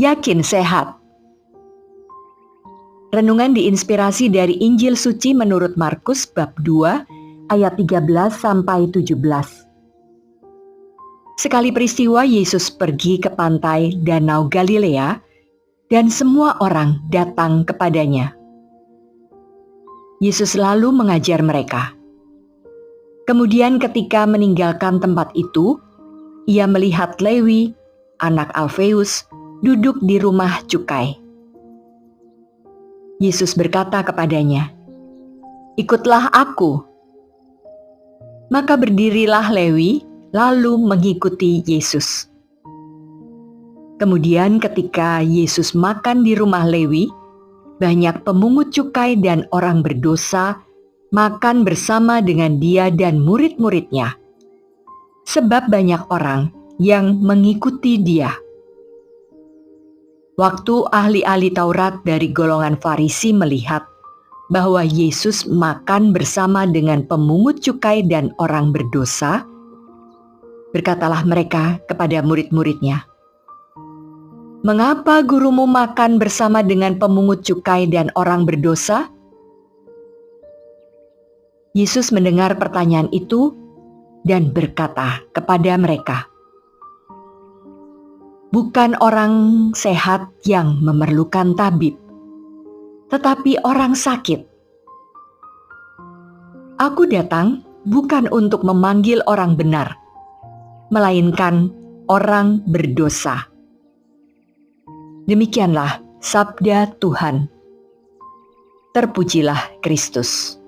yakin sehat. Renungan diinspirasi dari Injil Suci menurut Markus bab 2 ayat 13 sampai 17. Sekali peristiwa Yesus pergi ke pantai Danau Galilea dan semua orang datang kepadanya. Yesus lalu mengajar mereka. Kemudian ketika meninggalkan tempat itu, ia melihat Lewi, anak Alfeus, duduk di rumah cukai. Yesus berkata kepadanya, "Ikutlah aku." Maka berdirilah Lewi, lalu mengikuti Yesus. Kemudian ketika Yesus makan di rumah Lewi, banyak pemungut cukai dan orang berdosa makan bersama dengan dia dan murid-muridnya, sebab banyak orang yang mengikuti dia. Waktu ahli-ahli Taurat dari golongan Farisi melihat bahwa Yesus makan bersama dengan pemungut cukai dan orang berdosa, berkatalah mereka kepada murid-muridnya, "Mengapa gurumu makan bersama dengan pemungut cukai dan orang berdosa?" Yesus mendengar pertanyaan itu dan berkata kepada mereka, "Bukan orang sehat yang memerlukan tabib, tetapi orang sakit. Aku datang bukan untuk memanggil orang benar, melainkan orang berdosa." Demikianlah sabda Tuhan. Terpujilah Kristus.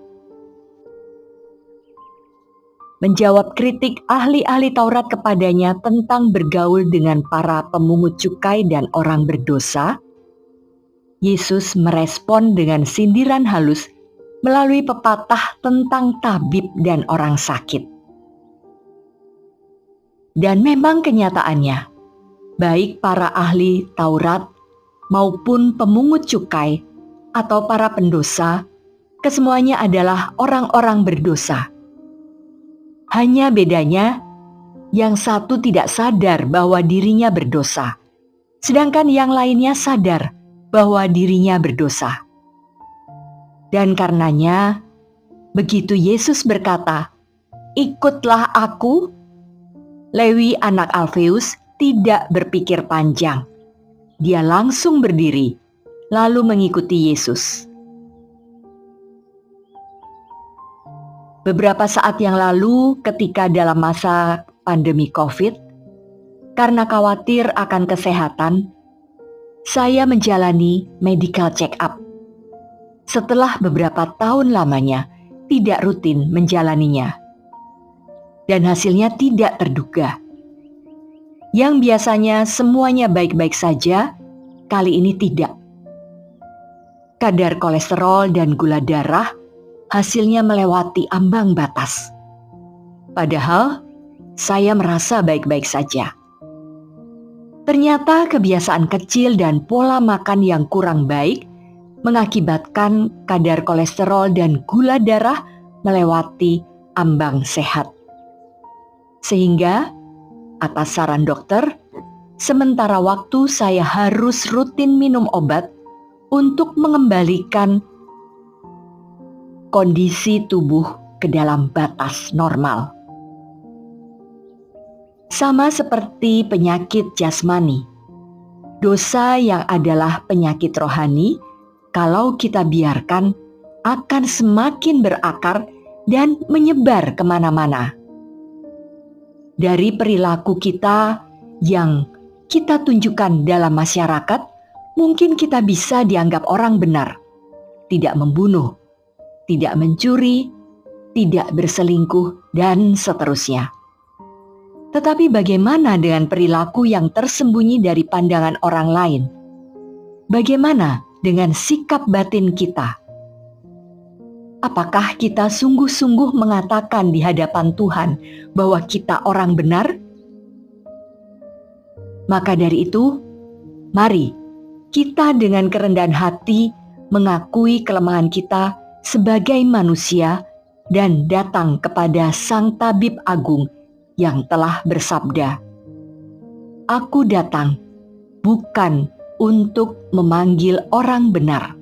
Menjawab kritik ahli-ahli Taurat kepadanya tentang bergaul dengan para pemungut cukai dan orang berdosa, Yesus merespon dengan sindiran halus melalui pepatah tentang tabib dan orang sakit. Dan memang kenyataannya, baik para ahli Taurat maupun pemungut cukai atau para pendosa, kesemuanya adalah orang-orang berdosa. Hanya bedanya, yang satu tidak sadar bahwa dirinya berdosa, sedangkan yang lainnya sadar bahwa dirinya berdosa. Dan karenanya, begitu Yesus berkata, "Ikutlah aku," Lewi anak Alfeus tidak berpikir panjang. Dia langsung berdiri, lalu mengikuti Yesus. Beberapa saat yang lalu, ketika dalam masa pandemi COVID, karena khawatir akan kesehatan, saya menjalani medical check-up. Setelah beberapa tahun lamanya tidak rutin menjalaninya, dan hasilnya tidak terduga. Yang biasanya semuanya baik-baik saja, kali ini tidak. Kadar kolesterol dan gula darah hasilnya melewati ambang batas. Padahal saya merasa baik-baik saja. Ternyata kebiasaan kecil dan pola makan yang kurang baik mengakibatkan kadar kolesterol dan gula darah melewati ambang sehat. Sehingga, atas saran dokter, sementara waktu saya harus rutin minum obat untuk mengembalikan kondisi tubuh ke dalam batas normal. Sama seperti penyakit jasmani, dosa yang adalah penyakit rohani, kalau kita biarkan, akan semakin berakar dan menyebar kemana-mana. Dari perilaku kita yang kita tunjukkan dalam masyarakat, mungkin kita bisa dianggap orang benar, tidak membunuh, tidak mencuri, tidak berselingkuh, dan seterusnya. Tetapi bagaimana dengan perilaku yang tersembunyi dari pandangan orang lain? Bagaimana dengan sikap batin kita? Apakah kita sungguh-sungguh mengatakan di hadapan Tuhan bahwa kita orang benar? Maka dari itu, mari kita dengan kerendahan hati mengakui kelemahan kita sebagai manusia dan datang kepada Sang Tabib Agung yang telah bersabda, "Aku datang bukan untuk memanggil orang benar,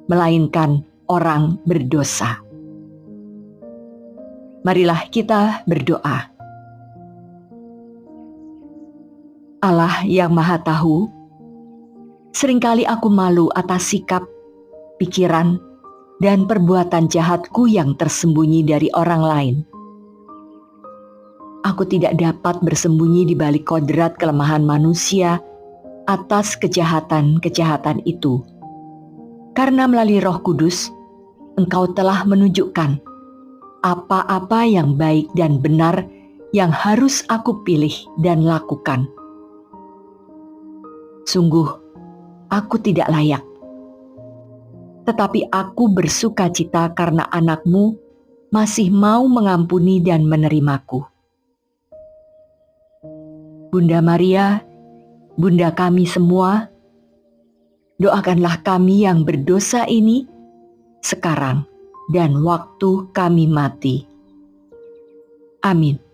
melainkan orang berdosa. Marilah kita berdoa. Allah yang Maha Tahu, seringkali aku malu atas sikap, pikiran, dan perbuatan jahatku yang tersembunyi dari orang lain. Aku tidak dapat bersembunyi di balik kodrat kelemahan manusia atas kejahatan-kejahatan itu. Karena melalui Roh Kudus, Engkau telah menunjukkan apa-apa yang baik dan benar yang harus aku pilih dan lakukan. Sungguh, aku tidak layak. Tetapi aku bersuka cita karena anak-Mu masih mau mengampuni dan menerimaku. Bunda Maria, Bunda kami semua, doakanlah kami yang berdosa ini sekarang dan waktu kami mati. Amin.